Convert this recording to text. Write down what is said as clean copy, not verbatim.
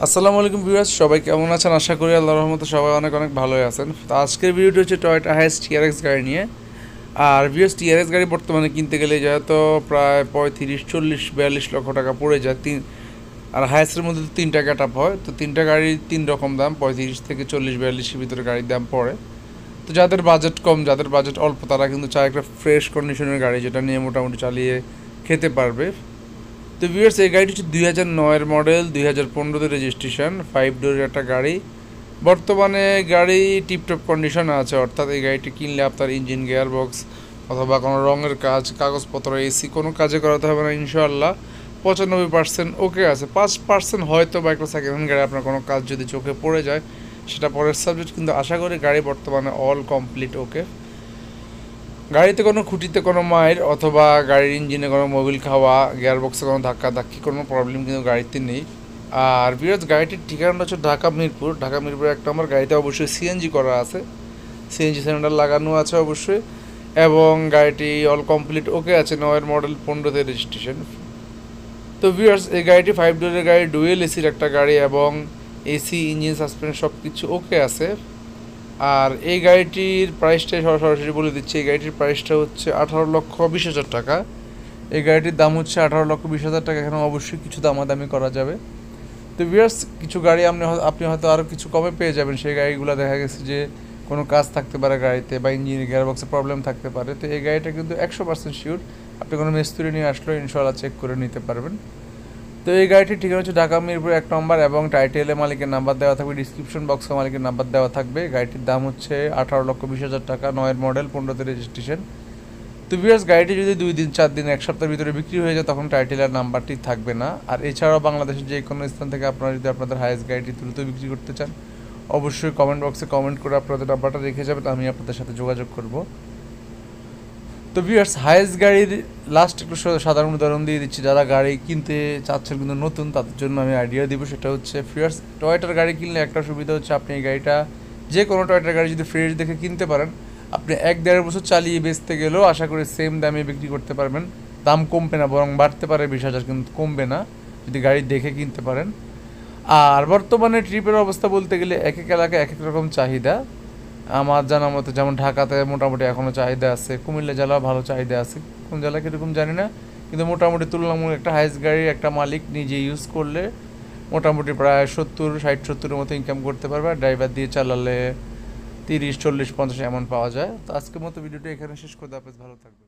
আসসালামু আলাইকুম ভিউয়ার্স, সবাই কেমন আছেন? আশা করি আল্লাহর রহমতে সবাই অনেক অনেক ভালোই আছেন। তো আজকের ভিডিওটি হচ্ছে টয়োটা হাইয়েস্ট টিআরএক্স গাড়ি নিয়ে। আর ভিউয়ার্স, টিআরএক্স গাড়ি বর্তমানে কিনতে গেলে তো প্রায় 35, 40, 42 লক্ষ টাকা পড়ে যায়। আর হাইয়েস্টের মধ্যে তো তিনটা ক্যাটাপ হয়, তো তিনটা গাড়ির তিন রকম দাম, 35 থেকে 40, 42-এর ভিতরে গাড়ির দাম পড়ে। তো যাদের বাজেট কম, যাদের বাজেট অল্প, তারা কিন্তু চায় একটা ফ্রেশ কন্ডিশনের গাড়ি যেটা নিয়ে মোটামুটি চালিয়ে খেতে পারবে। তো ভিউয়ার্স, এই গাড়িটি হচ্ছে 2009-এর মডেল, 2015-তে রেজিস্ট্রেশন, 5 ডোরের একটা গাড়ি। বর্তমানে গাড়ি টিপটপ কন্ডিশনে আছে, অর্থাৎ এই গাড়িটি কিনলে আপনার ইঞ্জিন, গিয়ার বক্স অথবা কোনো রঙের কাজ, কাগজপত্র, এসি কোনো কাজে করাতে হবে না ইনশাআল্লাহ। 95% ওকে আছে। 5% হয়তো বা একটা সেকেন্ড হ্যান্ড গাড়ি আপনার কোনো কাজ যদি চোখে পড়ে যায়, সেটা পরের সাবজেক্ট, কিন্তু আশা করি গাড়ি বর্তমানে অল কমপ্লিট ওকে। গাড়িতে কোনো খুঁটিতে কোনো মায়ের অথবা গাড়ির ইঞ্জিনে কোনো মোবিল খাওয়া, গিয়ারবক্সে কোনো ধাক্কা ধাক্কি কোনো প্রবলেম কিন্তু গাড়িতে নেই। আর বিরাজ গাড়িটির ঠিকানাটা হচ্ছে ঢাকা মিরপুর। ঢাকা মিরপুর 1 নম্বর। গাড়িতে অবশ্যই সিএনজি করা আছে, সিএনজি সিলিন্ডার লাগানো আছে অবশ্যই, এবং গাড়িটি অল কমপ্লিট ওকে আছে। 9-এর মডেল, 15-তে রেজিস্ট্রেশন। তো ভিউয়ার্স, এই গাড়িটি 5 ডোরের গাড়ি, ডুয়েল এসির একটা গাড়ি, এবং এসি, ইঞ্জিন, সাসপেনশন সব কিছু ওকে আছে। আর এই গাড়িটির প্রাইসটাই সরাসরি বলে দিচ্ছি। এই গাড়িটির প্রাইসটা হচ্ছে 18,20,000 টাকা। এই গাড়িটির দাম হচ্ছে 18,20,000 টাকা। এখানে অবশ্যই কিছু দামাদামি করা যাবে। তো ভিউয়ার্স, কিছু গাড়ি আপনি হয়তো আরও কিছু কমে পেয়ে যাবেন। সেই গাড়িগুলো দেখা গেছে যে কোনো কাজ থাকতে পারে গাড়িতে, বা ইঞ্জিন, গিয়ারবক্সে প্রবলেম থাকতে পারে। তো এই গাড়িটা কিন্তু 100% শিওর। আপনি কোনো মিস্ত্রি নিয়ে আসলেও ইনশাআল্লাহ চেক করে নিতে পারবেন। তো এই গাড়িটির ঠিকানা হচ্ছে ঢাকা মিরপুর 1 নম্বর, এবং টাইটেলে মালিকের নাম্বার দেওয়া থাকবে, ডিসক্রিপশন বক্সে মালিকের নাম্বার দেওয়া থাকবে। গাড়িটির দাম হচ্ছে 18,20,000 টাকা, 9-এর মডেল, 15-তে রেজিস্ট্রেশন। তো ভিউয়ার্স, গাড়িটি যদি 2 দিন, 4 দিন, 1 সপ্তাহের ভিতরে বিক্রি হয়ে যায়, তখন টাইটেলের নাম্বারটি থাকবে না। আর এছাড়াও বাংলাদেশের যে কোনো স্থান থেকে আপনারা যদি আপনাদের হাইয়েস্ট গাড়িটি দ্রুত বিক্রি করতে চান, অবশ্যই কমেন্ট বক্সে কমেন্ট করে আপনাদের নাম্বারটা রেখে যাবেন, আমি আপনাদের সাথে যোগাযোগ করব। তো ভিউয়ার্স, হাইয়েস্ট গাড়ির লাস্ট একটু সাধারণ উদাহরণ দিয়ে দিচ্ছি। যারা গাড়ি কিনতে চাচ্ছেন কিন্তু নতুন, তাদের জন্য আমি আইডিয়া দিব। সেটা হচ্ছে ভিউয়ার্স, টয়োটার গাড়ি কিনলে একটা সুবিধা হচ্ছে, আপনি এই গাড়িটা যে কোনো টয়োটার গাড়ি যদি ফ্রেশ দেখে কিনতে পারেন, আপনি 1-1.5 বছর চালিয়ে বেচতে গেলেও আশা করি সেম দামে বিক্রি করতে পারবেন। দাম কমবে না, বরং বাড়তে পারে 20,000, কিন্তু কমবে না যদি গাড়ি দেখে কিনতে পারেন। আর বর্তমানে ট্রিপের অবস্থা বলতে গেলে এক এক এলাকায় এক এক রকম চাহিদা। আমার জানা মতো যেমন ঢাকাতে মোটামুটি এখনও চাহিদা আছে, কুমিল্লা জেলাও ভালো চাহিদা আছে, কোন জেলা কীরকম জানি না, কিন্তু মোটামুটি তুলনামূলক একটা হাইয়েস্ট গাড়ির একটা মালিক নিজে ইউজ করলে মোটামুটি প্রায় 60-70-70-এর মতো ইনকাম করতে পারবে। আর ড্রাইভার দিয়ে চালালে 30, 40, 50 এমন পাওয়া যায়। তো আজকের মতো ভিডিওটা এখানে শেষ করে, আপনার ভালো থাকবে।